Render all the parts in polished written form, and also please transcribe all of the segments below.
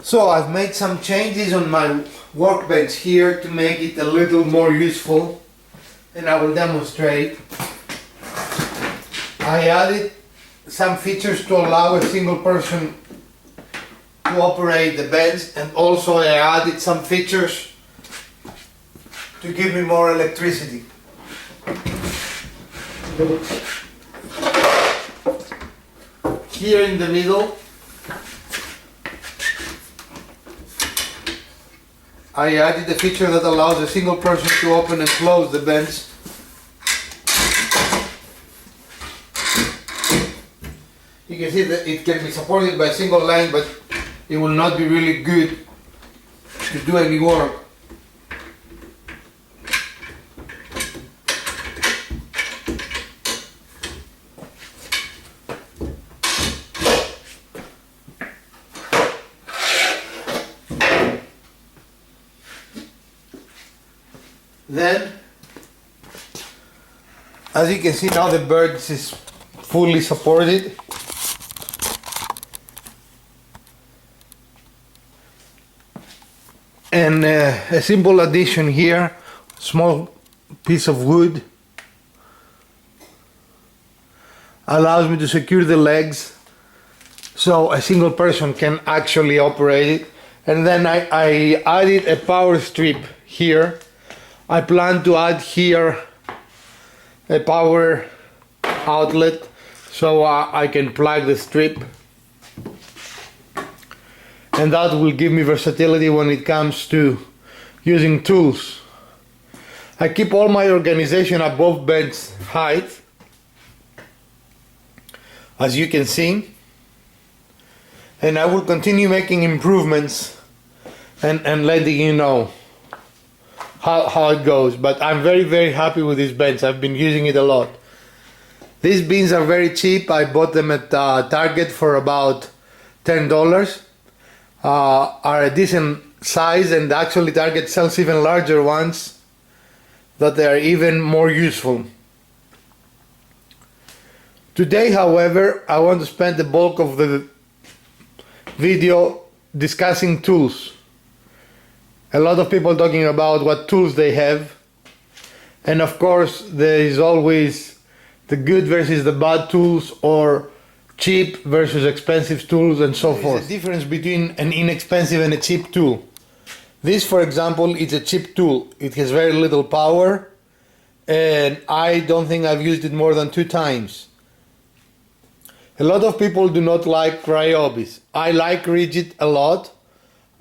So I've made some changes on my workbench here to make it a little more useful, and I will demonstrate. I added some features to allow a single person to operate the bench, and also I added some features to give me more electricity. Here in the middle I added a feature that allows a single person to open and close the bench. You can see that it can be supported by a single line, but it will not be really good to do any work. Then, as you can see now, the birds is fully supported. And a simple addition here, small piece of wood, allows me to secure the legs so a single person can actually operate it. And then I added a power strip here. I plan to add here a power outlet so I can plug the strip, and that will give me versatility when it comes to using tools. I keep all my organization above bench height, as you can see, and I will continue making improvements and letting you know how it goes. But I'm very happy with this bench. I've been using it a lot. These beans are very cheap. I bought them at Target for about $10. Are a decent size, and actually Target sells even larger ones that they are even more useful. Today, however, I want to spend the bulk of the video discussing tools. A lot of people talking about what tools they have, and of course there is always the good versus the bad tools, or cheap versus expensive tools, and so forth. There's a difference between an inexpensive and a cheap tool. This, for example, is a cheap tool. It has very little power, and I don't think I've used it more than 2 times. A lot of people do not like Ryobis. I like Ridgid a lot.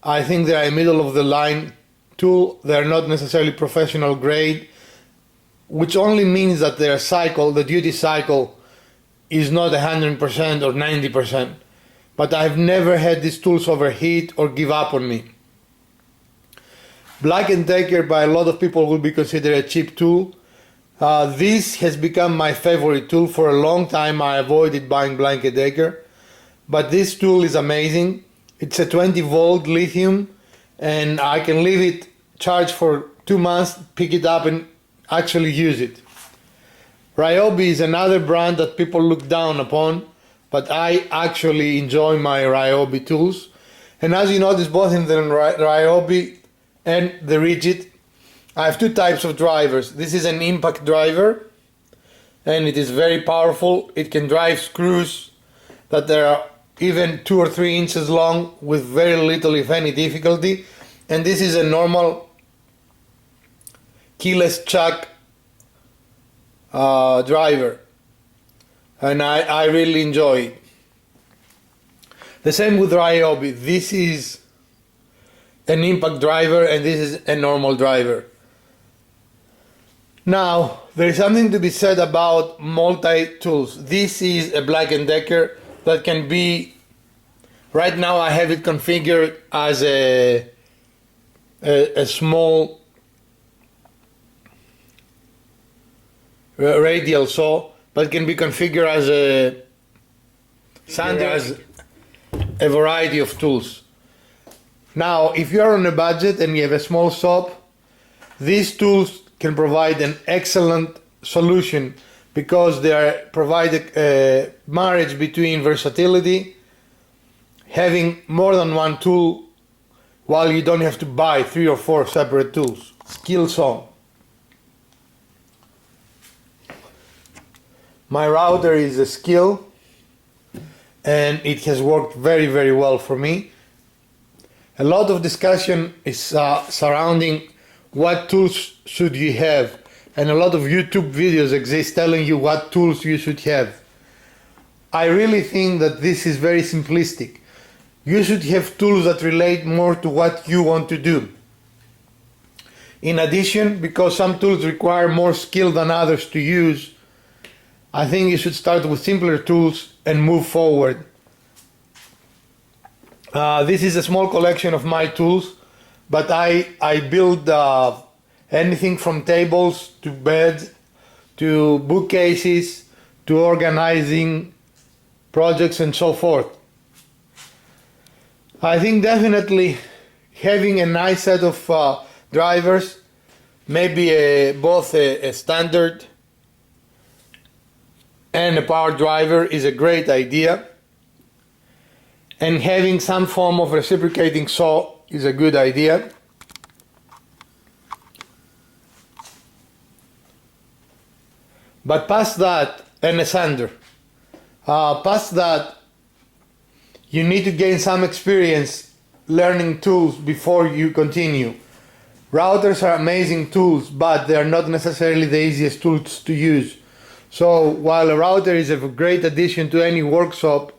I think they are a middle of the line tool. They are not necessarily professional grade, which only means that their cycle, the duty cycle, is not 100% or 90%. But I've never had these tools overheat or give up on me. Black & Decker by a lot of people will be considered a cheap tool. This has become my favorite tool. For a long time I avoided buying Black & Decker, but this tool is amazing. It's a 20-volt lithium, and I can leave it charged for 2 months, pick it up and actually use it. Ryobi is another brand that people look down upon, but I actually enjoy my Ryobi tools. And as you notice, both in the Ryobi and the Ridgid, I have 2 types of drivers. This is an impact driver, and it is very powerful. It can drive screws that are even 2 or 3 inches long with very little, if any, difficulty. And this is a normal keyless chuck driver, and I really enjoy it. The same with Ryobi. This is an impact driver, and this is a normal driver. Now, there is something to be said about multi-tools. This is a Black & Decker that can be, right now I have it configured as a small radial saw, but can be configured as a sander, as a variety of tools. Now, if you are on a budget and you have a small shop, these tools can provide an excellent solution, because they provide a marriage between versatility, having more than one tool while you don't have to buy 3 or 4 separate tools. Skill saw. My router is a Skil, and it has worked very, very well for me. A lot of discussion is surrounding what tools should you have, and a lot of YouTube videos exist telling you what tools you should have. I really think that this is very simplistic. You should have tools that relate more to what you want to do. In addition, because some tools require more skill than others to use, I think you should start with simpler tools and move forward. This is a small collection of my tools, but I build anything from tables to beds to bookcases to organizing projects and so forth. I think definitely having a nice set of drivers, maybe both a standard and a power driver, is a great idea. And having some form of reciprocating saw is a good idea. But past that, and a sander. Past that, you need to gain some experience learning tools before you continue. Routers are amazing tools, but they are not necessarily the easiest tools to use. So while a router is a great addition to any workshop,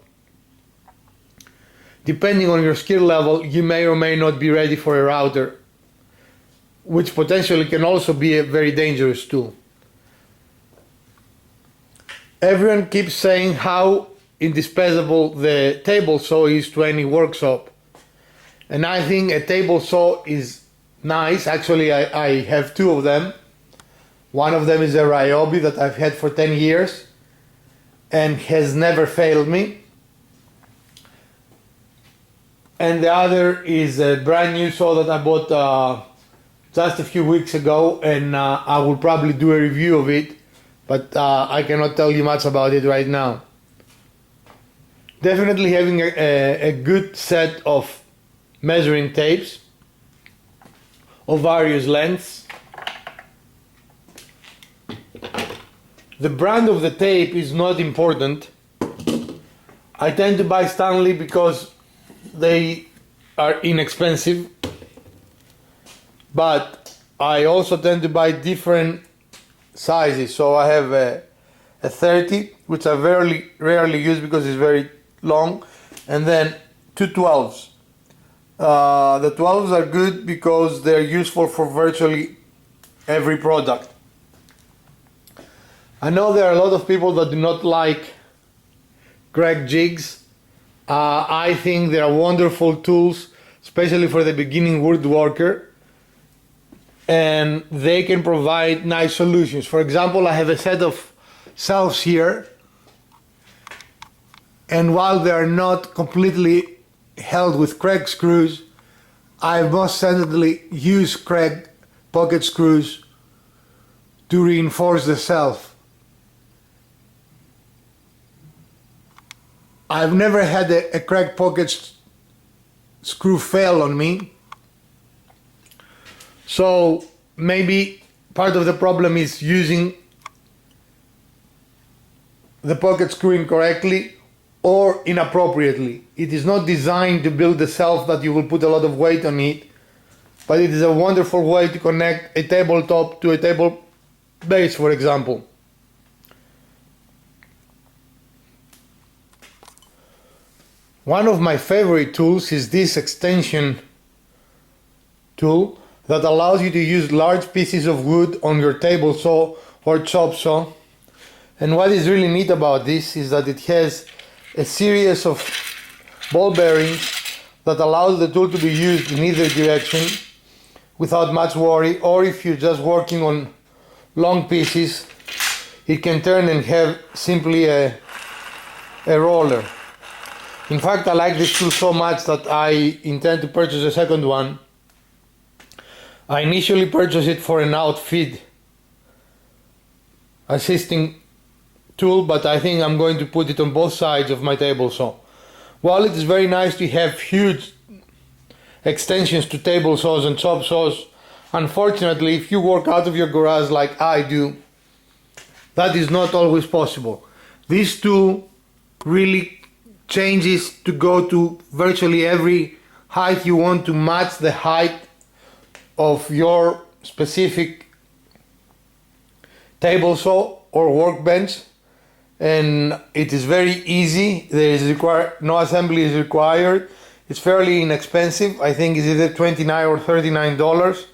depending on your skill level, you may or may not be ready for a router, which potentially can also be a very dangerous tool. Everyone keeps saying how indispensable the table saw is to any workshop. And I think a table saw is nice. Actually, I have 2 of them. One of them is a Ryobi that I've had for 10 years and has never failed me. And the other is a brand new saw that I bought just a few weeks ago, and I will probably do a review of it, but I cannot tell you much about it right now. Definitely having a good set of measuring tapes of various lengths. The brand of the tape is not important. I tend to buy Stanley because they are inexpensive, but I also tend to buy different sizes. So I have a 30, which I very rarely use because it's very long, and then 2 12s. The 12s are good because they're useful for virtually every product. I know there are a lot of people that do not like Kreg jigs. I think they are wonderful tools, especially for the beginning woodworker, and they can provide nice solutions. For example, I have a set of shelves here, and while they are not completely held with Kreg screws, I most certainly use Kreg pocket screws to reinforce the shelf. I've never had a Kreg pocket screw fail on me, so maybe part of the problem is using the pocket screw incorrectly or inappropriately. It is not designed to build a shelf that you will put a lot of weight on it, but it is a wonderful way to connect a tabletop to a table base, for example. One of my favorite tools is this extension tool that allows you to use large pieces of wood on your table saw or chop saw. And what is really neat about this is that it has a series of ball bearings that allows the tool to be used in either direction without much worry, or if you're just working on long pieces, it can turn and have simply a roller. In fact, I like this tool so much that I intend to purchase a second one. I initially purchased it for an outfit assisting tool, but I think I'm going to put it on both sides of my table saw. While it is very nice to have huge extensions to table saws and chop saws. Unfortunately, if you work out of your garage like I do, that is not always possible. This tool really changes to go to virtually every height you want to match the height of your specific table saw or workbench, and it is very easy. There is no assembly is required. It's fairly inexpensive. I think it's either $29 or $39.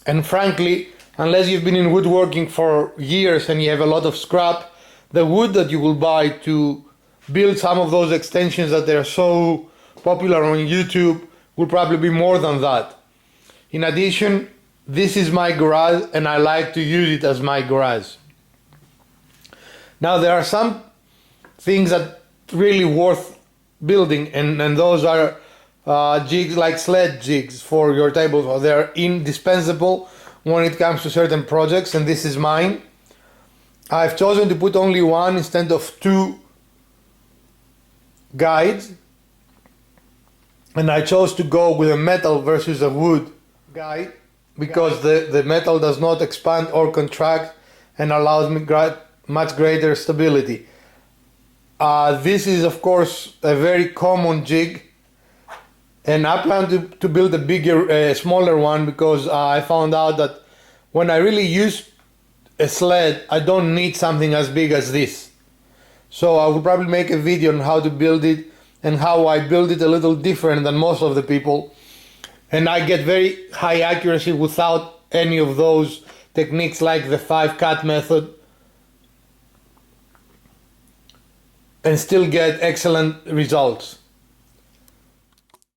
And frankly, unless you've been in woodworking for years and you have a lot of scrap, the wood that you will buy to build some of those extensions that are so popular on YouTube will probably be more than that. In addition, this is my garage and I like to use it as my garage. Now there are some things that really worth building, and those are jigs like sled jigs for your table. They're indispensable when it comes to certain projects, and this is mine. I've chosen to put only one instead of two guides, and I chose to go with a metal versus a wood guide because the metal does not expand or contract and allows me much greater stability. This is of course a very common jig, and I plan to build a smaller one because I found out that when I really use a sled, I don't need something as big as this. So I will probably make a video on how to build it and how I build it a little different than most of the people. And I get very high accuracy without any of those techniques like the 5-cut method, and still get excellent results.